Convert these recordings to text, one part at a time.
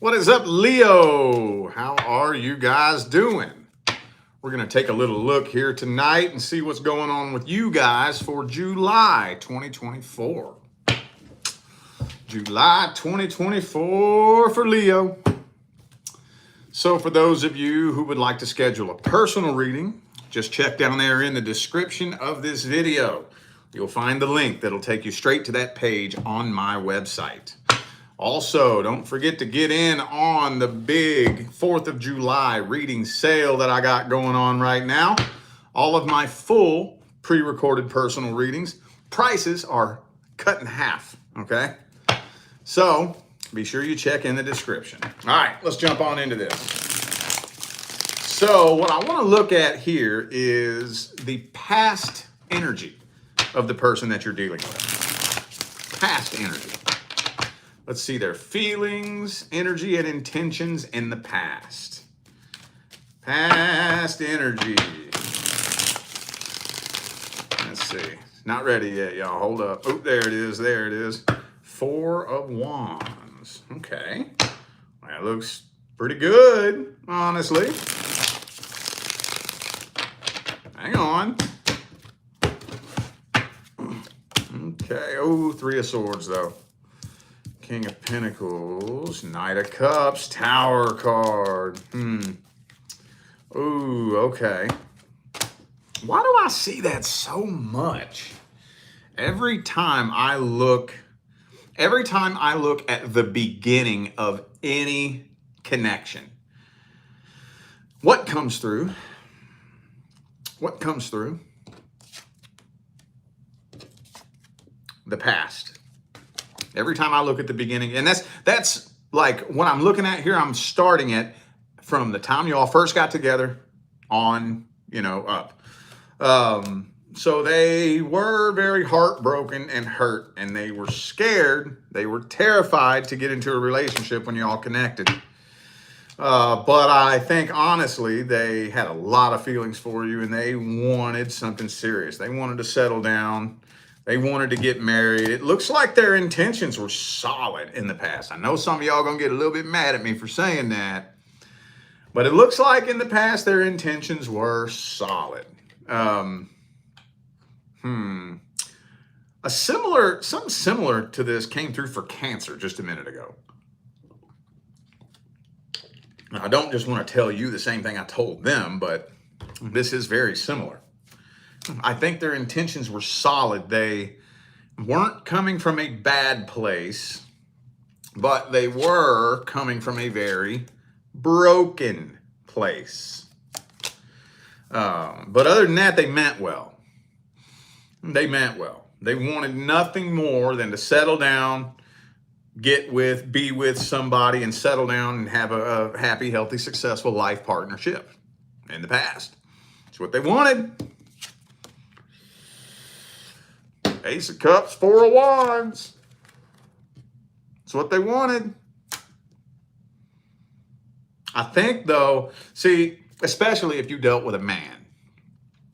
What is up, Leo? How are you guys doing? We're going to take a little look here tonight and see what's going on with you guys for July 2024. July 2024 for Leo. So for those of you who would like to schedule a personal reading, just check down there in the description of this video. You'll find the link that'll take you straight to that page on my website. Also, don't forget to get in on the big 4th of July reading sale that I got going on right now. All of my full pre-recorded personal readings, prices are cut in half, okay? So, be sure you check in the description. All right, let's jump on into this. So, what I want to look at here is the past energy of the person that you're dealing with. Past energy. Let's see their feelings, energy, and intentions in the past. Past energy. Let's see. Not ready yet, y'all. Hold up. Oh, there it is. There it is. 4 of Wands. Okay. That looks pretty good, honestly. Hang on. Okay. Oh, 3 of Swords, though. King of Pentacles, Knight of Cups, Tower card. Ooh, okay. Why do I see that so much? Every time I look at the beginning of any connection, what comes through? What comes through? The past. Every time I look at the beginning, and that's like what I'm looking at here, I'm starting it from the time y'all first got together on, up. So they were very heartbroken and hurt, and they were scared. They were terrified to get into a relationship when y'all connected. But I think, honestly, they had a lot of feelings for you, and they wanted something serious. They wanted to settle down. They wanted to get married. It looks like their intentions were solid in the past. I know some of y'all going to get a little bit mad at me for saying that, but it looks like in the past their intentions were solid. Something similar to this came through for Cancer just a minute ago. Now, I don't just want to tell you the same thing I told them, but this is very similar. I think their intentions were solid. They weren't coming from a bad place, but they were coming from a very broken place. But other than that, they meant well. They meant well. They wanted nothing more than to settle down, be with somebody and settle down and have a happy, healthy, successful life partnership in the past. It's what they wanted. Ace of Cups, 4 of Wands. That's what they wanted. I think, though, see, especially if you dealt with a man.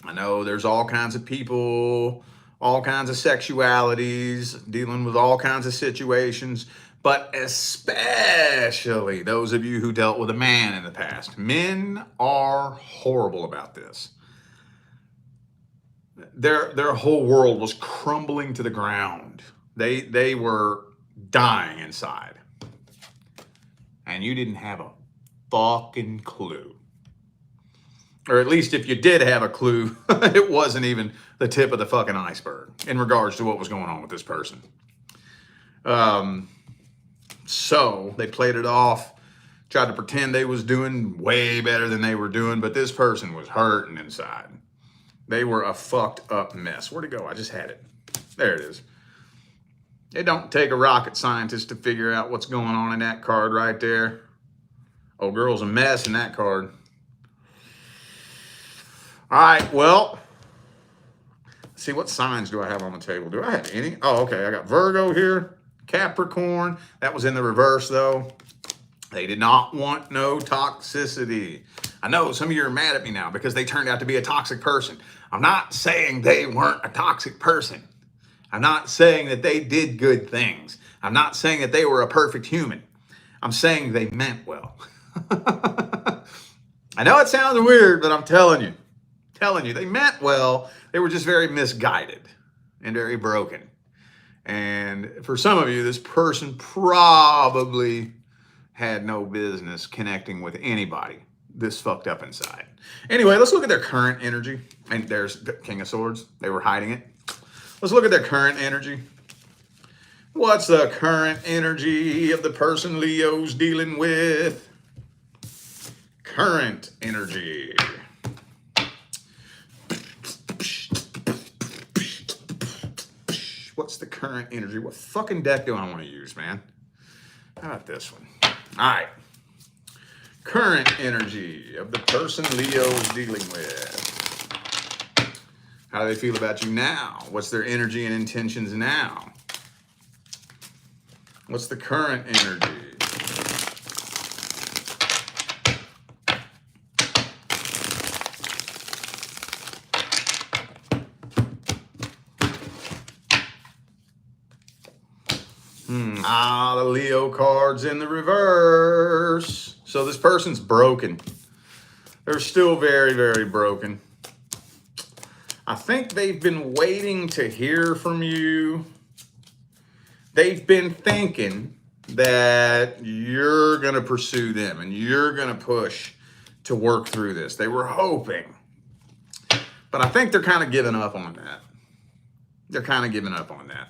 I know there's all kinds of people, all kinds of sexualities, dealing with all kinds of situations, but especially those of you who dealt with a man in the past. Men are horrible about this. Their whole world was crumbling to the ground. They were dying inside. And you didn't have a fucking clue. Or at least if you did have a clue, it wasn't even the tip of the fucking iceberg in regards to what was going on with this person. So they played it off, tried to pretend they was doing way better than they were doing, but this person was hurting inside. They were a fucked up mess. Where'd it go? I just had it. There it is. It don't take a rocket scientist to figure out what's going on in that card right there. Oh, girl's a mess in that card. All right, well, let's see, what signs do I have on the table? Do I have any? Oh, okay, I got Virgo here, Capricorn. That was in the reverse, though. They did not want no toxicity. I know some of you are mad at me now because they turned out to be a toxic person. I'm not saying they weren't a toxic person. I'm not saying that they did good things. I'm not saying that they were a perfect human. I'm saying they meant well. I know it sounds weird, but I'm telling you, they meant well. They were just very misguided and very broken. And for some of you, this person probably had no business connecting with anybody this fucked up inside. Anyway, let's look at their current energy. And there's the King of Swords. They were hiding it. Let's look at their current energy. What's the current energy of the person Leo's dealing with? Current energy. What's the current energy? What fucking deck do I want to use, man? How about this one? All right. Current energy of the person Leo's dealing with. How do they feel about you now? What's their energy and intentions now? What's the current energy? The Leo card's in the reverse. So this person's broken. They're still very, very broken. I think they've been waiting to hear from you. They've been thinking that you're going to pursue them and you're going to push to work through this. They were hoping. But I think they're kind of giving up on that. They're kind of giving up on that.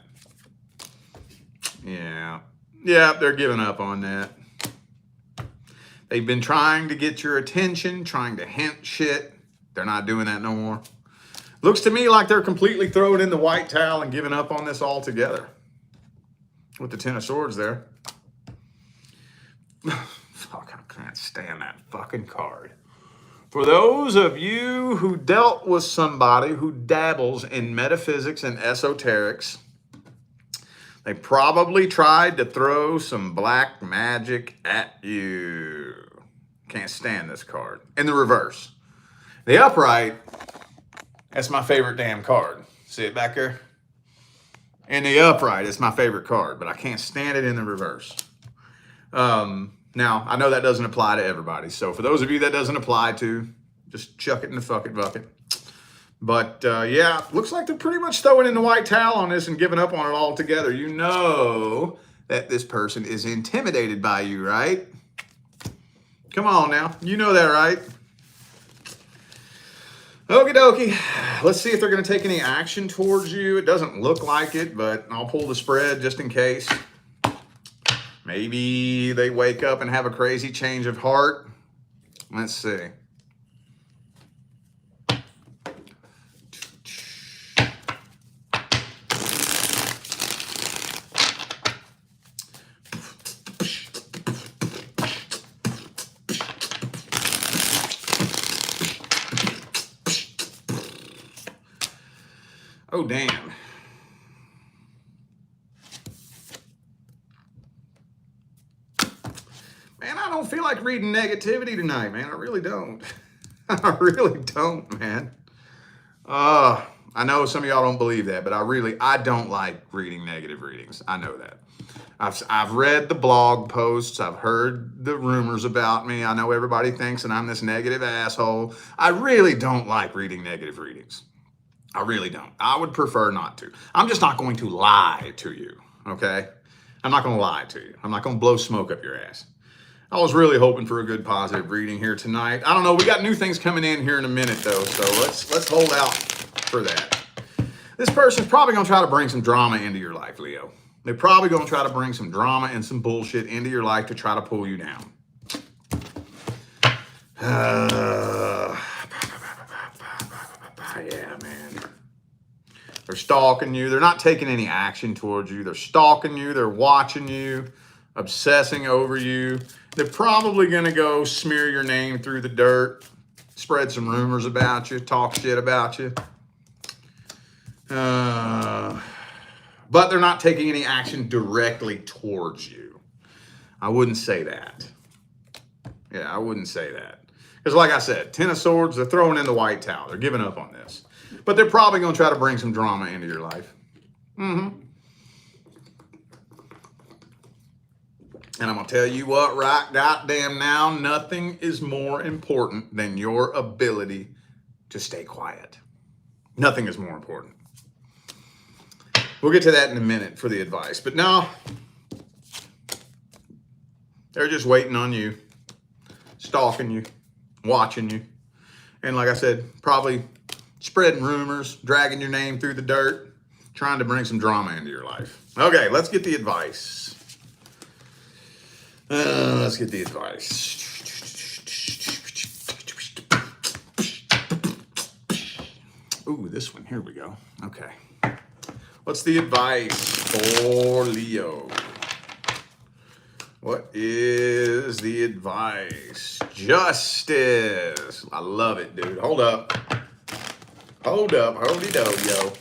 Yeah, they're giving up on that. They've been trying to get your attention, trying to hint shit. They're not doing that no more. Looks to me like they're completely throwing in the white towel and giving up on this altogether. With the Ten of Swords there. Fuck, I can't stand that fucking card. For those of you who dealt with somebody who dabbles in metaphysics and esoterics, they probably tried to throw some black magic at you. Can't stand this card. In the reverse. The upright, that's my favorite damn card. See it back there? In the upright, it's my favorite card, but I can't stand it in the reverse. Now, I know that doesn't apply to everybody. So for those of you that doesn't apply to, just chuck it in the fucking bucket. But yeah, looks like they're pretty much throwing in the white towel on this and giving up on it altogether. You know that this person is intimidated by you, right? Come on now. You know that, right? Okie dokie. Let's see if they're going to take any action towards you. It doesn't look like it, but I'll pull the spread just in case. Maybe they wake up and have a crazy change of heart. Let's see. Oh, damn. Man, I don't feel like reading negativity tonight, man. I really don't. I really don't, man. I know some of y'all don't believe that, but I don't like reading negative readings. I know that. I've read the blog posts. I've heard the rumors about me. I know everybody thinks that I'm this negative asshole. I really don't like reading negative readings. I really don't. I would prefer not to. I'm just not going to lie to you, okay? I'm not going to lie to you. I'm not going to blow smoke up your ass. I was really hoping for a good positive reading here tonight. I don't know. We got new things coming in here in a minute, though, so let's hold out for that. This person's probably going to try to bring some drama into your life, Leo. They're probably going to try to bring some drama and some bullshit into your life to try to pull you down. Yeah, man. They're stalking you. They're not taking any action towards you. They're stalking you. They're watching you, obsessing over you. They're probably going to go smear your name through the dirt, spread some rumors about you, talk shit about you. But they're not taking any action directly towards you. I wouldn't say that. Yeah, I wouldn't say that. Because like I said, Ten of Swords, they're throwing in the white towel. They're giving up on this. But they're probably going to try to bring some drama into your life. And I'm going to tell you what, right goddamn now, nothing is more important than your ability to stay quiet. Nothing is more important. We'll get to that in a minute for the advice. But now, they're just waiting on you, stalking you, watching you. And like I said, probably spreading rumors, dragging your name through the dirt, trying to bring some drama into your life. Okay, let's get the advice. Let's get the advice. Ooh, this one. Here we go. Okay. What's the advice for Leo? What is the advice? Justice. I love it, dude. Hold up. Hold up. Hold-y-do, yo.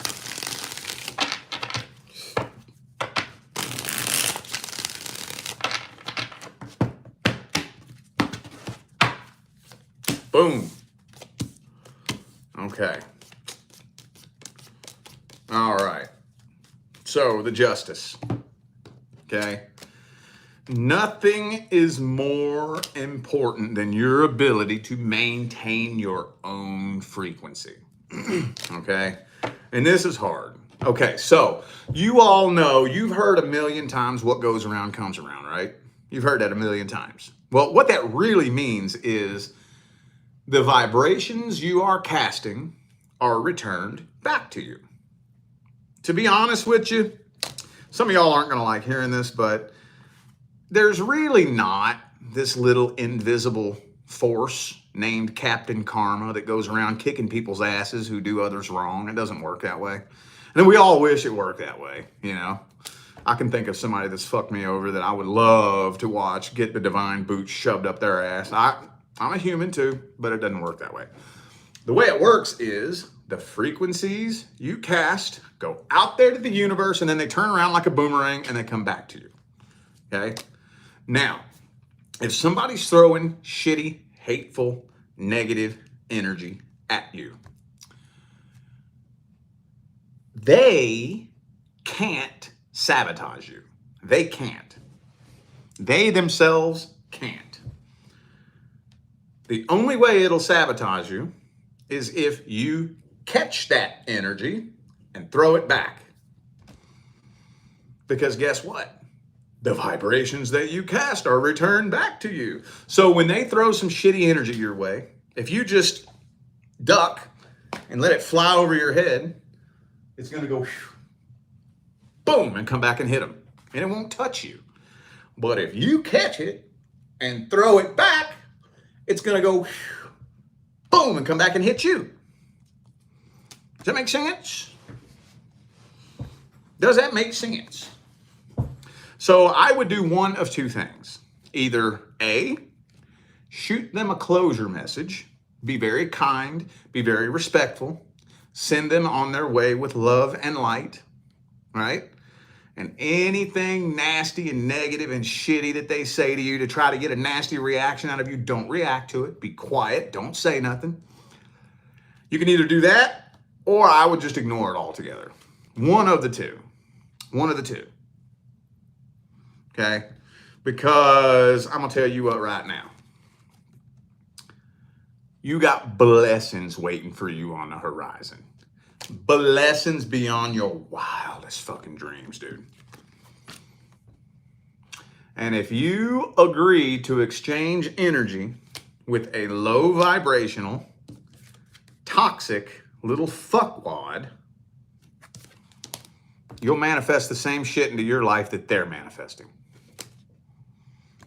Boom. Okay. All right. So, the justice. Okay. Nothing is more important than your ability to maintain your own frequency. Okay. And this is hard. Okay. So, you all know, you've heard a million times what goes around comes around, right? You've heard that a million times. Well, what that really means is the vibrations you are casting are returned back to you. To be honest with you, some of y'all aren't going to like hearing this, but there's really not this little invisible force named Captain Karma that goes around kicking people's asses who do others wrong. It doesn't work that way. And we all wish it worked that way, you know. I can think of somebody that's fucked me over that I would love to watch get the divine boot shoved up their ass. I'm a human too, but it doesn't work that way. The way it works is the frequencies you cast go out there to the universe and then they turn around like a boomerang and they come back to you. Okay? Now, if somebody's throwing shitty, hateful, negative energy at you, they can't sabotage you. They can't. They themselves can't. The only way it'll sabotage you is if you catch that energy and throw it back. Because guess what? The vibrations that you cast are returned back to you. So when they throw some shitty energy your way, if you just duck and let it fly over your head, it's going to go boom and come back and hit them. And it won't touch you. But if you catch it and throw it back, it's going to go boom and come back and hit you. Does that make sense? Does that make sense? So I would do one of two things. Either A, shoot them a closure message, be very kind, be very respectful, send them on their way with love and light, right? And anything nasty and negative and shitty that they say to you to try to get a nasty reaction out of you, don't react to it. Be quiet. Don't say nothing. You can either do that or I would just ignore it altogether. One of the two. One of the two. Okay? Because I'm going to tell you what right now. You got blessings waiting for you on the horizon. Blessings beyond your wildest fucking dreams, dude. And if you agree to exchange energy with a low vibrational, toxic little fuckwad, you'll manifest the same shit into your life that they're manifesting.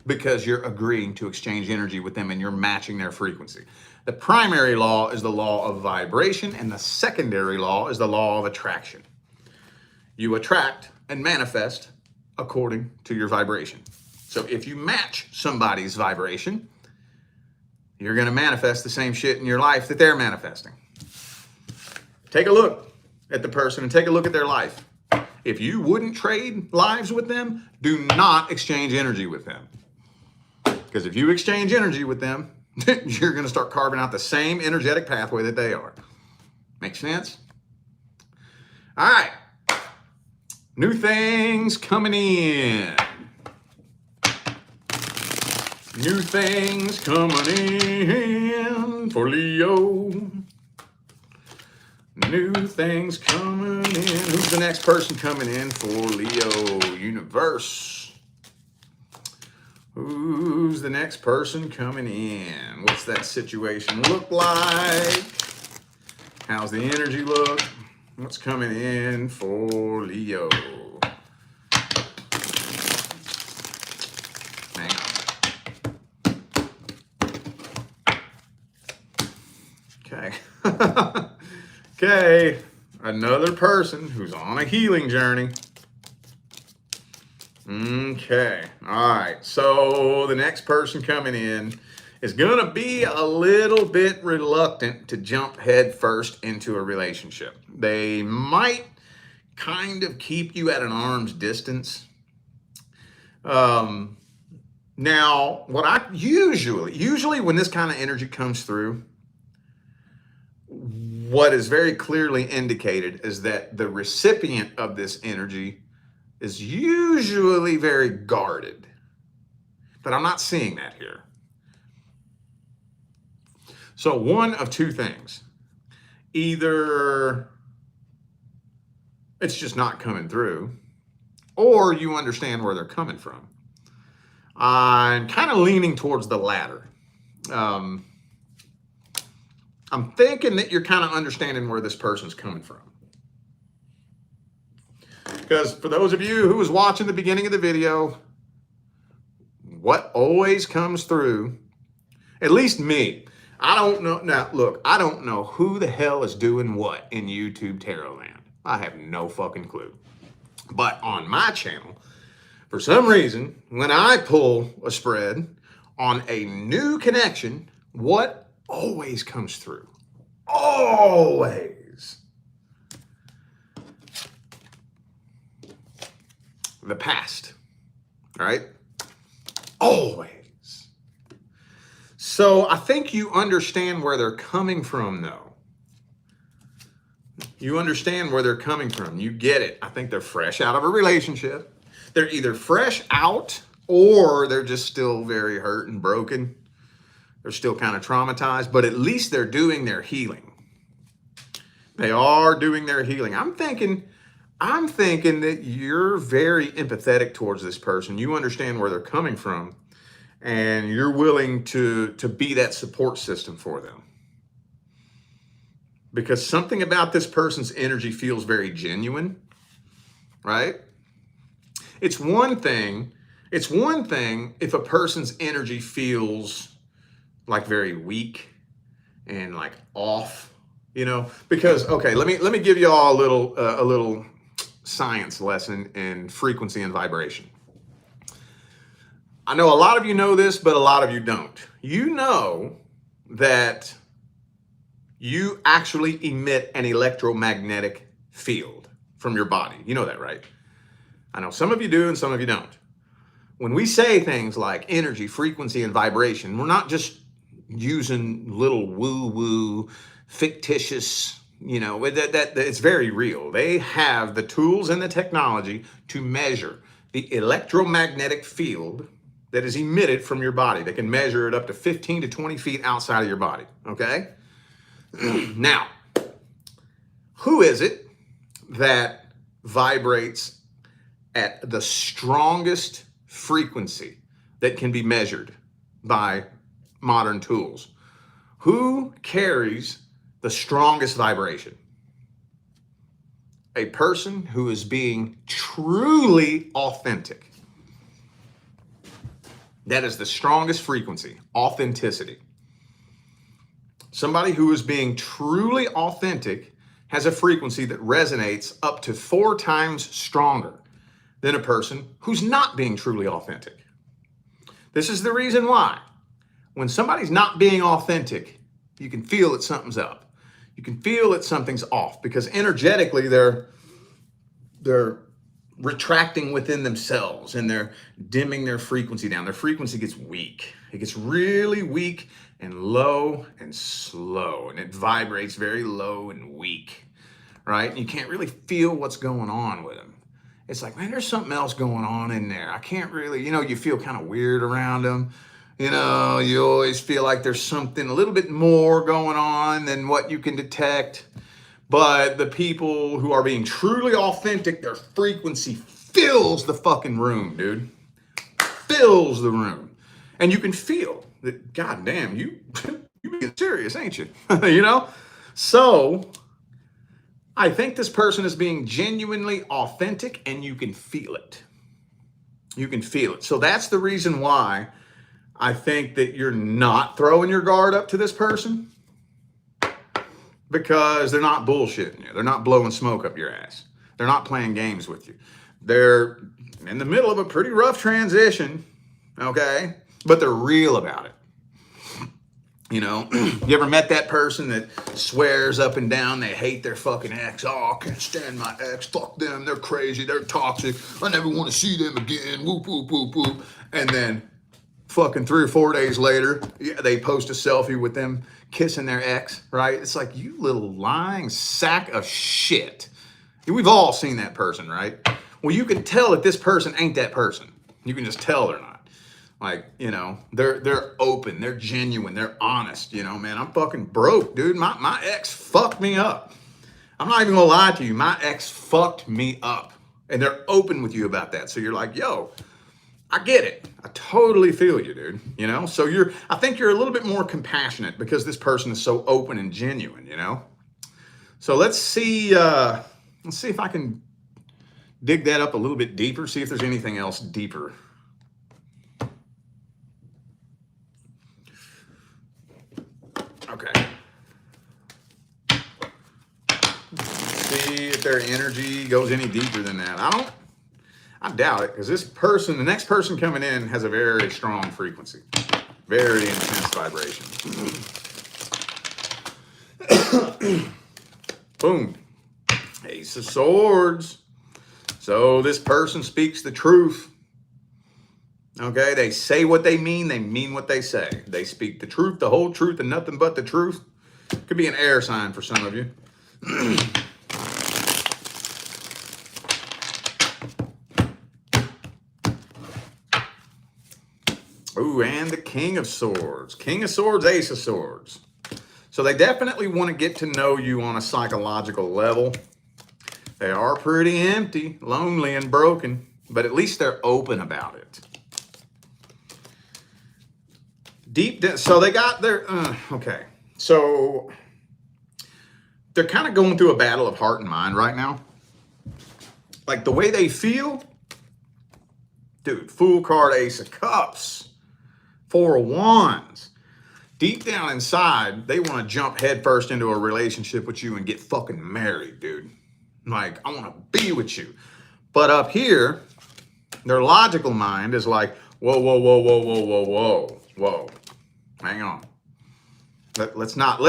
Because you're agreeing to exchange energy with them and you're matching their frequency. The primary law is the law of vibration, and the secondary law is the law of attraction. You attract and manifest according to your vibration. So if you match somebody's vibration, you're going to manifest the same shit in your life that they're manifesting. Take a look at the person and take a look at their life. If you wouldn't trade lives with them, do not exchange energy with them. Because if you exchange energy with them, you're going to start carving out the same energetic pathway that they are. Make sense? All right. New things coming in. New things coming in for Leo. New things coming in. Who's the next person coming in for Leo Universe? Who's the next person coming in? What's that situation look like? How's the energy look? What's coming in for Leo? Okay. Okay. Another person who's on a healing journey. Okay. All right. So the next person coming in is going to be a little bit reluctant to jump head first into a relationship. They might kind of keep you at an arm's distance. Now, what I usually when this kind of energy comes through, what is very clearly indicated is that the recipient of this energy is usually very guarded. But I'm not seeing that here. So one of two things. Either it's just not coming through, or you understand where they're coming from. I'm kind of leaning towards the latter. I'm thinking that you're kind of understanding where this person's coming from. Because for those of you who was watching the beginning of the video, what always comes through, at least me, I don't know. Now, look, I don't know who the hell is doing what in YouTube Tarot Land. I have no fucking clue. But on my channel, for some reason, when I pull a spread on a new connection, what always comes through? Always. The past, right? Always. So I think you understand where they're coming from, though. You understand where they're coming from. You get it. I think they're fresh out of a relationship. They're either fresh out or they're just still very hurt and broken. They're still kind of traumatized, but at least they're doing their healing. They are doing their healing. I'm thinking that you're very empathetic towards this person. You understand where they're coming from, and you're willing to be that support system for them. Because something about this person's energy feels very genuine, right? It's one thing if a person's energy feels like very weak and like off, you know, because, okay, let me give you all a little science lesson in frequency and vibration. I know a lot of you know this, but a lot of you don't. You know that you actually emit an electromagnetic field from your body. You know that, right? I know some of you do and some of you don't. When we say things like energy, frequency, and vibration, we're not just using little woo-woo, fictitious, you know, that it's very real. They have the tools and the technology to measure the electromagnetic field that is emitted from your body. They can measure it up to 15 to 20 feet outside of your body, okay? Now, who is it that vibrates at the strongest frequency that can be measured by modern tools? Who carries the strongest vibration? A person who is being truly authentic. That is the strongest frequency, authenticity. Somebody who is being truly authentic has a frequency that resonates up to 4 times stronger than a person who's not being truly authentic. This is the reason why. When somebody's not being authentic, you can feel that something's up. You can feel that something's off because energetically they're retracting within themselves and they're dimming their frequency down. Their frequency gets weak. It gets really weak and low and slow, and it vibrates very low and weak, right? And you can't really feel what's going on with them. It's like, man, there's something else going on in there. I can't really, you know, you feel kind of weird around them. You know, you always feel like there's something a little bit more going on than what you can detect. But the people who are being truly authentic, their frequency fills the fucking room, dude. Fills the room. And you can feel that, God damn, you being serious, ain't you? You know? So I think this person is being genuinely authentic, and you can feel it. You can feel it. So that's the reason why I think that you're not throwing your guard up to this person, because they're not bullshitting you. They're not blowing smoke up your ass. They're not playing games with you. They're in the middle of a pretty rough transition, okay? But they're real about it. You know, you ever met that person that swears up and down they hate their fucking ex? Oh, I can't stand my ex. Fuck them. They're crazy. They're toxic. I never want to see them again. Whoop, whoop, whoop, whoop. And then fucking 3 or 4 days later, they post a selfie with them kissing their ex, right? It's like, you little lying sack of shit. We've all seen that person, right? Well, you can tell that this person ain't that person. You can just tell they're not. Like, you know, they're open, they're genuine, they're honest. You know, man, I'm fucking broke, dude. My ex fucked me up. I'm not even gonna lie to you. My ex fucked me up. And they're open with you about that. So you're like, yo, I get it. I totally feel you, dude. You know, so I think you're a little bit more compassionate because this person is so open and genuine, you know? So let's see if I can dig that up a little bit deeper, see if there's anything else deeper. Okay. See if their energy goes any deeper than that. I doubt it, because the next person coming in has a very strong frequency, very intense vibration. Boom. Ace of Swords. So this person speaks the truth. Okay, they say what they mean what they say. They speak the truth, the whole truth, and nothing but the truth. Could be an air sign for some of you. Ooh, and the King of Swords. King of Swords, Ace of Swords. So they definitely want to get to know you on a psychological level. They are pretty empty, lonely, and broken, but at least they're open about it. So they got their, okay. So they're kind of going through a battle of heart and mind right now. Like the way they feel, dude, Fool card, Ace of Cups, 4 of Wands. Deep down inside, they want to jump headfirst into a relationship with you and get fucking married, dude. Like, I want to be with you. But up here, their logical mind is like, whoa, whoa, whoa, whoa, whoa, whoa, whoa, whoa. Hang on. Let's not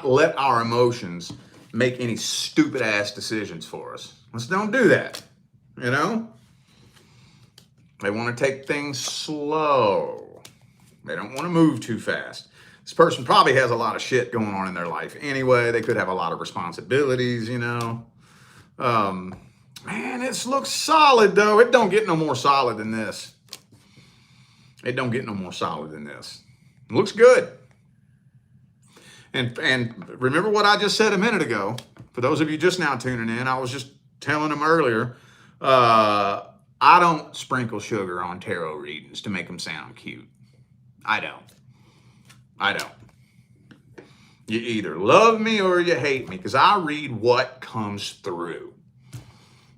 let our emotions make any stupid ass decisions for us. Let's don't do that. You know? They want to take things slow. They don't want to move too fast. This person probably has a lot of shit going on in their life anyway. They could have a lot of responsibilities, you know. Man, this looks solid though. It don't get no more solid than this. It don't get no more solid than this. It looks good. And remember what I just said a minute ago. For those of you just now tuning in, I was just telling them earlier, I don't sprinkle sugar on tarot readings to make them sound cute. I don't. You either love me or you hate me, because I read what comes through.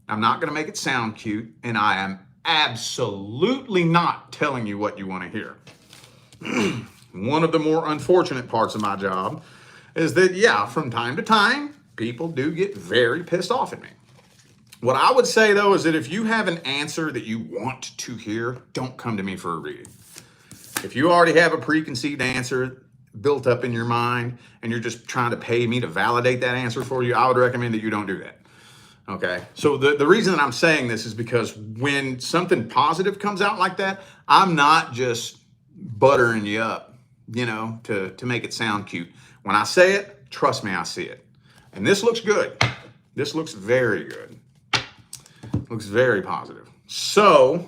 I'm not going to make it sound cute, and I am absolutely not telling you what you want to hear. One of the more unfortunate parts of my job is that, yeah, from time to time, people do get very pissed off at me. What I would say, though, is that if you have an answer that you want to hear, don't come to me for a reading. If you already have a preconceived answer built up in your mind and you're just trying to pay me to validate that answer for you, I would recommend that you don't do that. Okay? So the reason that I'm saying this is because when something positive comes out like that, I'm not just buttering you up, you know, to make it sound cute. When I say it, trust me, I see it. And this looks good. This looks very good. Looks very positive. So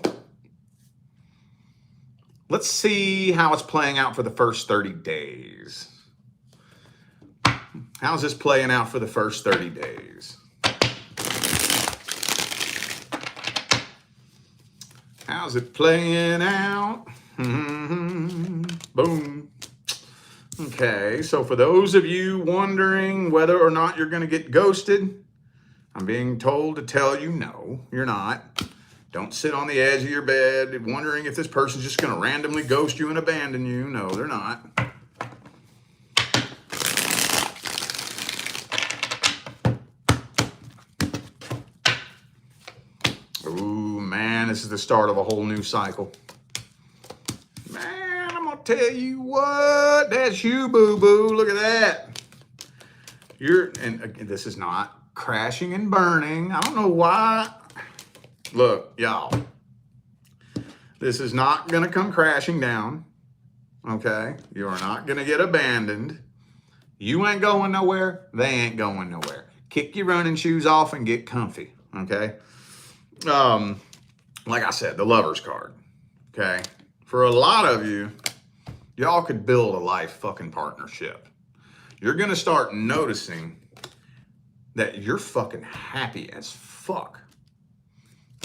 let's see how it's playing out for the first 30 days. How's this playing out for the first 30 days? How's it playing out? Boom. Okay, so for those of you wondering whether or not you're going to get ghosted, I'm being told to tell you no, you're not. Don't sit on the edge of your bed wondering if this person's just going to randomly ghost you and abandon you. No, they're not. Ooh, man, this is the start of a whole new cycle. Man, I'm going to tell you what. That's you, boo-boo. Look at that. And this is not crashing and burning. I don't know why. Look, y'all. This is not going to come crashing down. Okay? You are not going to get abandoned. You ain't going nowhere. They ain't going nowhere. Kick your running shoes off and get comfy. Okay? Like I said, the Lover's card. Okay? For a lot of you, y'all could build a life fucking partnership. You're going to start noticing that you're fucking happy as fuck.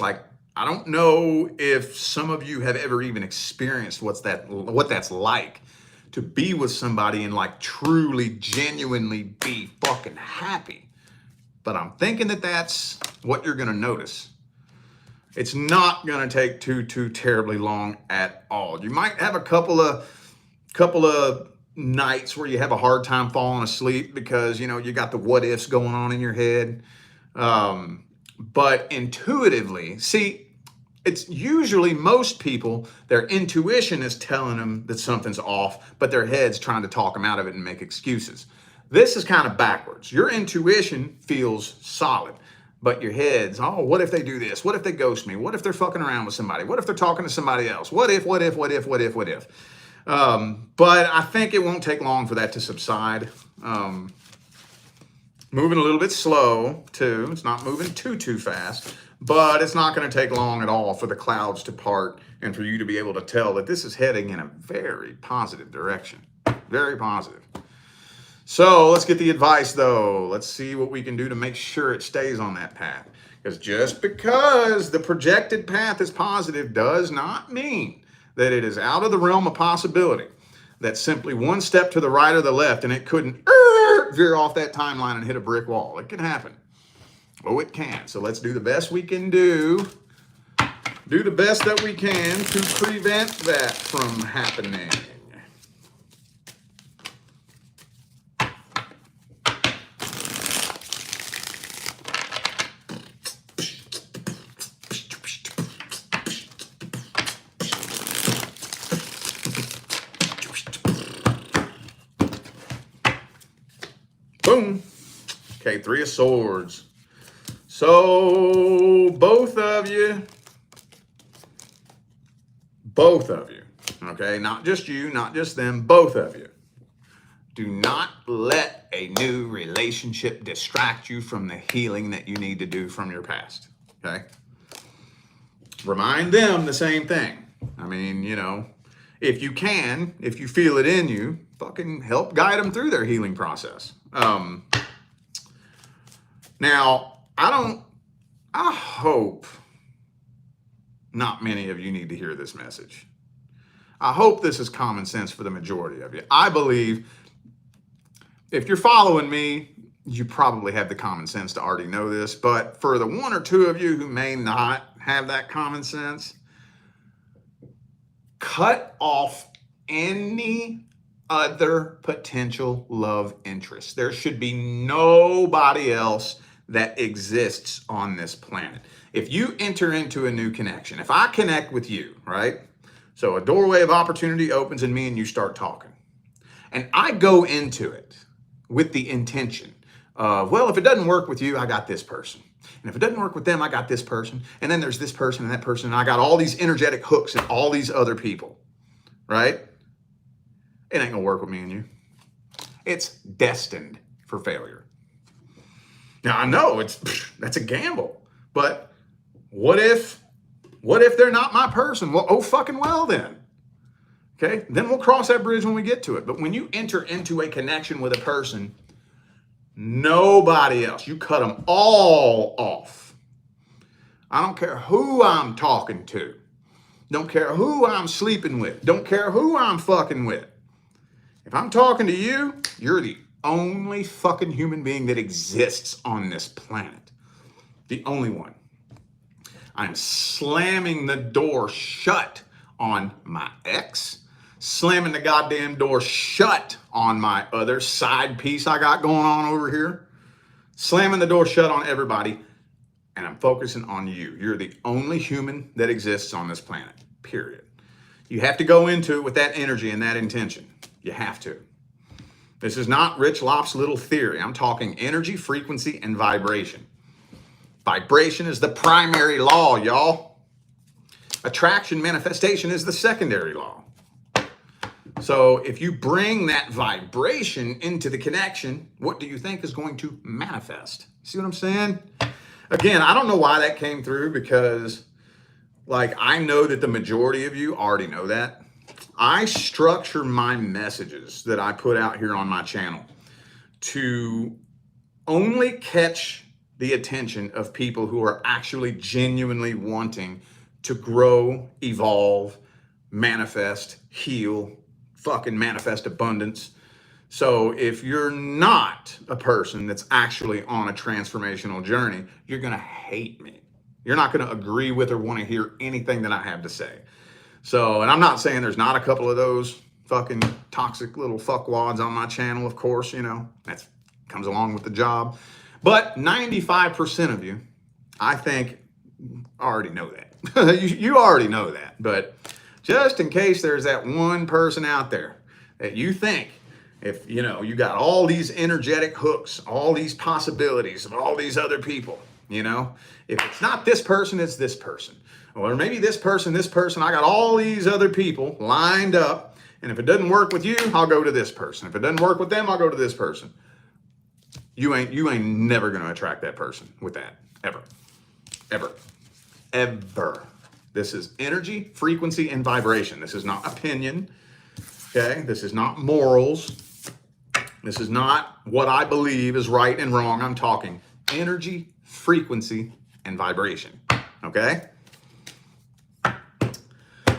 Like, I don't know if some of you have ever even experienced what that's like to be with somebody and like truly, genuinely be fucking happy. But I'm thinking that that's what you're going to notice. It's not going to take too terribly long at all. You might have a couple of nights where you have a hard time falling asleep because, you know, you got the what ifs going on in your head. But intuitively, see, it's usually most people, their intuition is telling them that something's off, but their head's trying to talk them out of it and make excuses. This is kind of backwards. Your intuition feels solid, but your head's, oh, what if they do this? What if they ghost me? What if they're fucking around with somebody? What if they're talking to somebody else? What if? But I think it won't take long for that to subside. Moving a little bit slow, too. It's not moving too fast, but it's not going to take long at all for the clouds to part and for you to be able to tell that this is heading in a very positive direction. Very positive. So let's get the advice, though. Let's see what we can do to make sure it stays on that path. Because just because the projected path is positive does not mean that it is out of the realm of possibility. That's simply one step to the right or the left, and it couldn't veer off that timeline and hit a brick wall. It can happen. Oh, it can. So let's do the best we can do. Do the best that we can to prevent that from happening. Boom. Okay, 3 of Swords. So both of you, okay, not just you, not just them, both of you, do not let a new relationship distract you from the healing that you need to do from your past, okay? Remind them the same thing. I mean, you know, if you can, if you feel it in you, fucking help guide them through their healing process. Now, I hope not many of you need to hear this message. I hope this is common sense for the majority of you. I believe if you're following me, you probably have the common sense to already know this, but for the 1 or 2 of you who may not have that common sense, cut off any other potential love interest. There should be nobody else that exists on this planet. If you enter into a new connection, if I connect with you, right? So a doorway of opportunity opens and me and you start talking. And I go into it with the intention of, well, if it doesn't work with you, I got this person. And if it doesn't work with them, I got this person. And then there's this person and that person. And I got all these energetic hooks and all these other people, right? It ain't gonna work with me and you. It's destined for failure. Now I know that's a gamble, but what if they're not my person? Well, oh fucking well then. Okay, then we'll cross that bridge when we get to it. But when you enter into a connection with a person, nobody else, you cut them all off. I don't care who I'm talking to. Don't care who I'm sleeping with. Don't care who I'm fucking with. If I'm talking to you, you're the only fucking human being that exists on this planet. The only one. I'm slamming the door shut on my ex, slamming the goddamn door shut on my other side piece I got going on over here, slamming the door shut on everybody, and I'm focusing on you. You're the only human that exists on this planet, period. You have to go into it with that energy and that intention. You have to. This is not Rich Lopp's little theory. I'm talking energy, frequency, and vibration. Vibration is the primary law, y'all. Attraction, manifestation is the secondary law. So if you bring that vibration into the connection, what do you think is going to manifest? See what I'm saying? Again, I don't know why that came through, because like I know that the majority of you already know that. I structure my messages that I put out here on my channel to only catch the attention of people who are actually genuinely wanting to grow, evolve, manifest, heal, fucking manifest abundance. So if you're not a person that's actually on a transformational journey, you're going to hate me. You're not going to agree with or want to hear anything that I have to say. So, and I'm not saying there's not a couple of those fucking toxic little fuckwads on my channel, of course, you know, that comes along with the job. But 95% of you, I think, already know that. you already know that. But just in case there's that one person out there that you think, if, you know, you got all these energetic hooks, all these possibilities of all these other people, you know, if it's not this person, it's this person. Or maybe this person, I got all these other people lined up. And if it doesn't work with you, I'll go to this person. If it doesn't work with them, I'll go to this person. You ain't never going to attract that person with that. Ever. Ever. Ever. This is energy, frequency, and vibration. This is not opinion. Okay? This is not morals. This is not what I believe is right and wrong. I'm talking energy, frequency, and vibration. Okay? All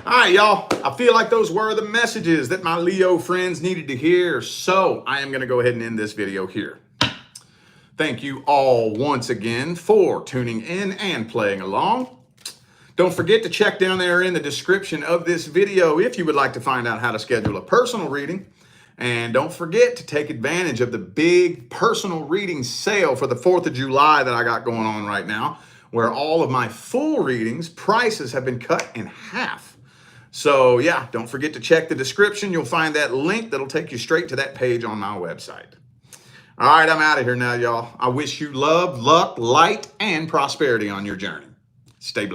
right, y'all. I feel like those were the messages that my Leo friends needed to hear. So I am going to go ahead and end this video here. Thank you all once again for tuning in and playing along. Don't forget to check down there in the description of this video if you would like to find out how to schedule a personal reading. And don't forget to take advantage of the big personal reading sale for the 4th of July that I got going on right now, where all of my full readings prices have been cut in half. So yeah, don't forget to check the description. You'll find that link that'll take you straight to that page on my website. All right, I'm out of here now, y'all. I wish you love, luck, light, and prosperity on your journey. Stay blessed.